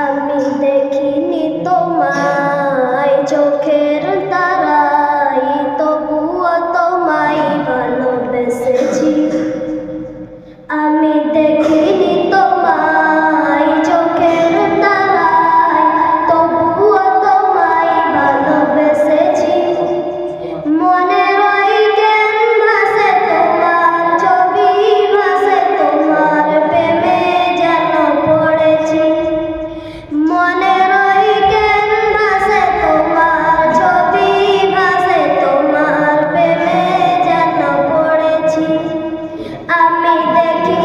আমি দেখিনি তোমায় চোখের তারাই, তবুও তোমায় ভালোবেসেছি। আমি দেখিনি তোমায় চোখের তারাই, তবুও তোমায় ভালোবেসেছি। মনের ওই ক্যানভাসে তোমার ছবি ভাসে, তোমার প্রেমে যেন পড়েছি। মনের ওই ক্যানভাসে তোমার ছবি ভাসে, তোমার প্রেমে যেন পড়েছি। আমি দেখি